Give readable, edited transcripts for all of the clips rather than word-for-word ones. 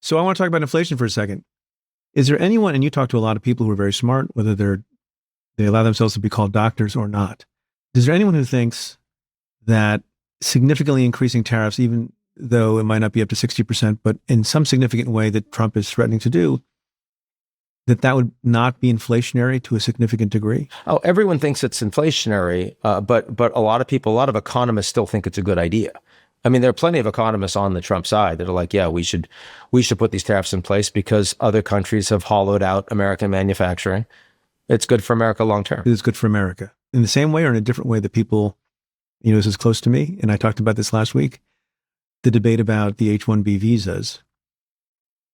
So I want to talk about inflation for a second. Is there anyone, and you talk to a lot of people who are very smart, whether they allow themselves to be called doctors or not. Is there anyone who thinks that significantly increasing tariffs, even though it might not be up to 60%, but in some significant way that Trump is threatening to do, that would not be inflationary to a significant degree? Oh, everyone thinks it's inflationary, but a lot of people, a lot of economists still think it's a good idea. I mean, there are plenty of economists on the Trump side that are like, yeah, we should put these tariffs in place because other countries have hollowed out American manufacturing. It's good for America long term. It's good for America. In the same way or in a different way that people, this is close to me, and I talked about this last week, the debate about the H-1B visas.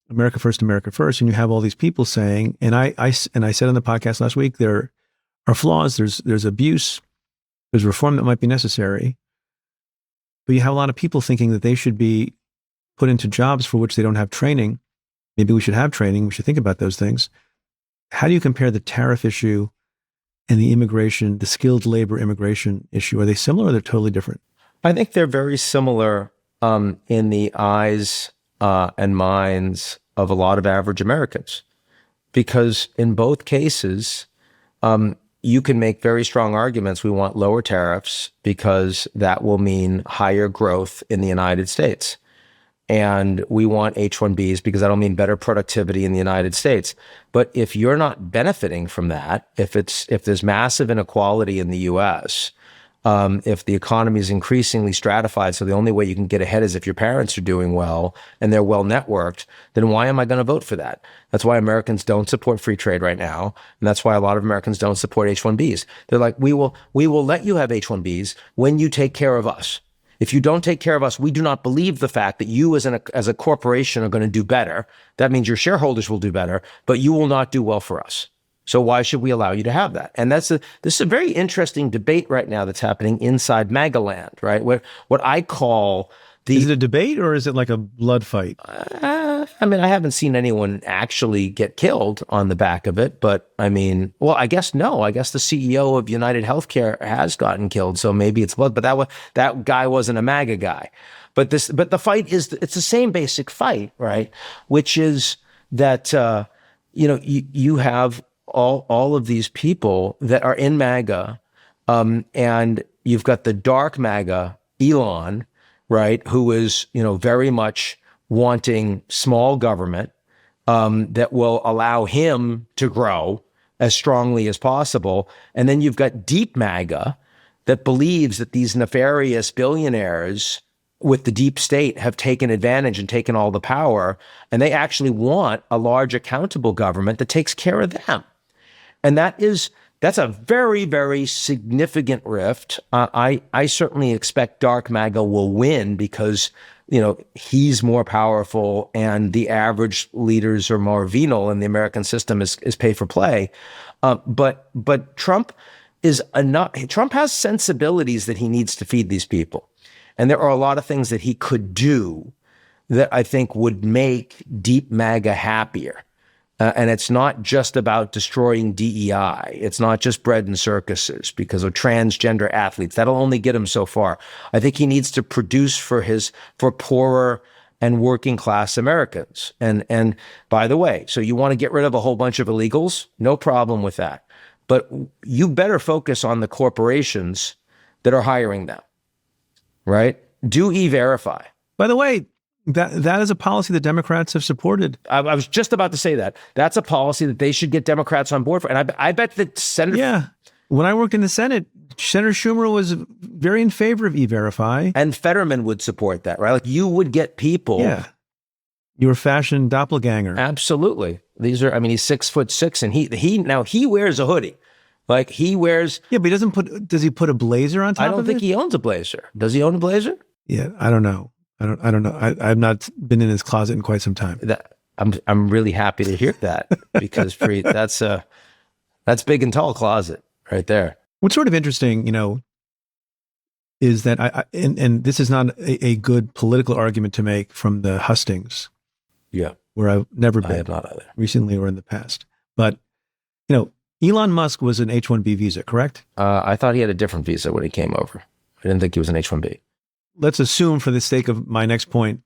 America first, and you have all these people saying, and I said on the podcast last week, there are flaws, there's abuse, there's reform that might be necessary, but you have a lot of people thinking that they should be put into jobs for which they don't have training. Maybe we should have training, we should think about those things. How do you compare the tariff issue and the skilled labor immigration issue? Are they similar or they're totally different? I think they're very similar in the eyes and minds of a lot of average Americans, because in both cases, you can make very strong arguments. We want lower tariffs because that will mean higher growth in the United States. And we want H-1Bs because that'll mean better productivity in the United States. But if you're not benefiting from that, if there's massive inequality in the U.S., if the economy is increasingly stratified, so the only way you can get ahead is if your parents are doing well and they're well networked, then why am I going to vote for that? That's why Americans don't support free trade right now, and that's why a lot of Americans don't support H-1Bs. They're like, we will let you have H-1Bs when you take care of us. If you don't take care of us, we do not believe the fact that you as a corporation are going to do better. That means your shareholders will do better, but you will not do well for us. So why should we allow you to have that? And this is a very interesting debate right now that's happening inside MAGA land, right? What I call Is it a debate or is it like a blood fight? I mean, I haven't seen anyone actually get killed on the back of it, but I mean, well, I guess no. I guess the CEO of United Healthcare has gotten killed, so maybe it's blood. But that guy wasn't a MAGA guy. But the fight it's the same basic fight, right? Which is that you have all of these people that are in MAGA, and you've got the dark MAGA, Elon, right, who is, very much wanting small government that will allow him to grow as strongly as possible. And then you've got deep MAGA that believes that these nefarious billionaires with the deep state have taken advantage and taken all the power, and they actually want a large accountable government that takes care of them. And that's a very, very significant rift. I certainly expect dark MAGA will win because, he's more powerful and the average leaders are more venal and the American system is pay for play. But Trump has sensibilities that he needs to feed these people. And there are a lot of things that he could do that I think would make deep MAGA happier. And it's not just about destroying DEI. It's not just bread and circuses because of transgender athletes. That'll only get him so far. I think he needs to produce for poorer and working class Americans. And by the way, so you want to get rid of a whole bunch of illegals? No problem with that. But you better focus on the corporations that are hiring them, right? Do E-Verify. By the way, that is a policy that Democrats have supported. I was just about to say that. That's a policy that they should get Democrats on board for. And I bet that Senator... Yeah. When I worked in the Senate, Senator Schumer was very in favor of E-Verify. And Fetterman would support that, right? Like you would get people... Yeah. Your fashion doppelganger. Absolutely. He's 6'6", and he wears a hoodie. Like he wears... Yeah, but does he put a blazer on top of it? I don't think he owns a blazer. Does he own a blazer? Yeah, I don't know. I don't know. I've not been in his closet in quite some time. I'm really happy to hear that because Preet, that's big and tall closet right there. What's sort of interesting, is that and this is not a good political argument to make from the hustings. Yeah, where I've never been. I have not either. Recently or in the past, but Elon Musk was an H-1B visa, correct? I thought he had a different visa when he came over. I didn't think he was an H-1B. Let's assume for the sake of my next point,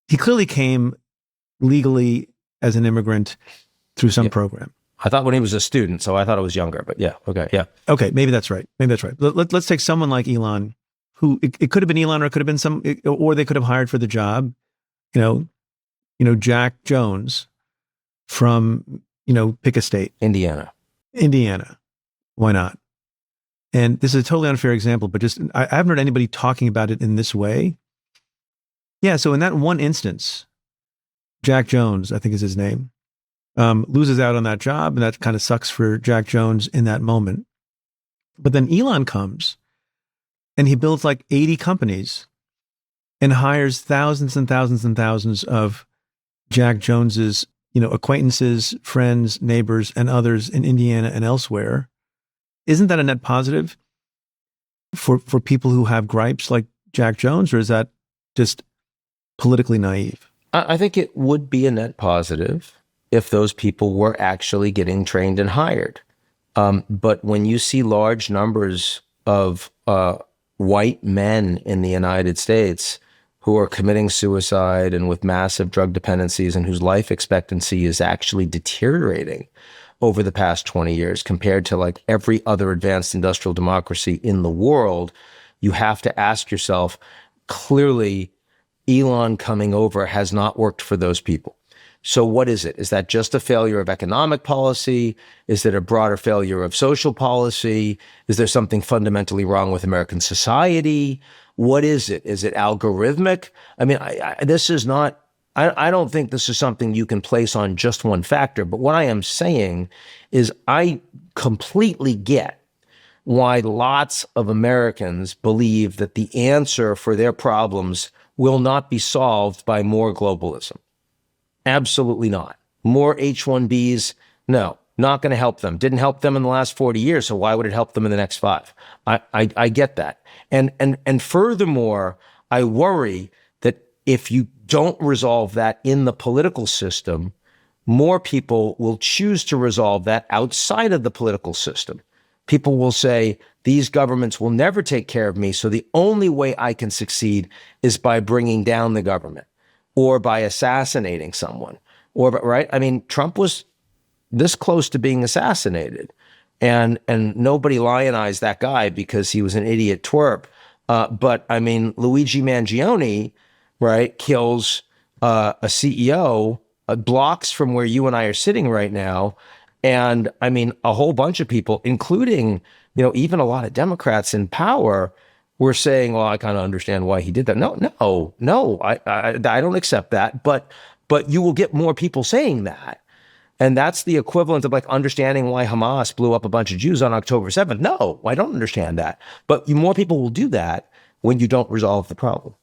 he clearly came legally as an immigrant through some program. I thought when he was a student, so I thought it was younger, but yeah. Okay. Yeah. Okay. Maybe that's right. Let's take someone like Elon, who it could have been Elon, or it could have been or they could have hired for the job, Jack Jones from, pick a state. Indiana. Why not? And this is a totally unfair example, but just, I haven't heard anybody talking about it in this way. Yeah. So in that one instance, Jack Jones, I think is his name, loses out on that job, and that kind of sucks for Jack Jones in that moment. But then Elon comes and he builds like 80 companies and hires thousands and thousands and thousands of Jack Jones's, acquaintances, friends, neighbors, and others in Indiana and elsewhere. Isn't that a net positive for people who have gripes like Jack Jones, or is that just politically naive? I think it would be a net positive if those people were actually getting trained and hired. But when you see large numbers of white men in the United States who are committing suicide and with massive drug dependencies and whose life expectancy is actually deteriorating over the past 20 years compared to like every other advanced industrial democracy in the world, you have to ask yourself, clearly, Elon coming over has not worked for those people. So what is it? Is that just a failure of economic policy? Is it a broader failure of social policy? Is there something fundamentally wrong with American society? What is it? Is it algorithmic? I mean, this is not, I don't think this is something you can place on just one factor. But what I am saying is I completely get why lots of Americans believe that the answer for their problems will not be solved by more globalism. Absolutely not. More H-1Bs, no, not going to help them. Didn't help them in the last 40 years, so why would it help them in the next 5? I get that. And furthermore, I worry that if you don't resolve that in the political system, more people will choose to resolve that outside of the political system. People will say, these governments will never take care of me, so the only way I can succeed is by bringing down the government or by assassinating someone. Right? I mean, Trump was this close to being assassinated, and nobody lionized that guy because he was an idiot twerp. But I mean, Luigi Mangione, right, kills a CEO blocks from where you and I are sitting right now. And I mean, a whole bunch of people, including, even a lot of Democrats in power, were saying, well, I kind of understand why he did that. No, I don't accept that. But you will get more people saying that. And that's the equivalent of like understanding why Hamas blew up a bunch of Jews on October 7th. No, I don't understand that. But more people will do that when you don't resolve the problem.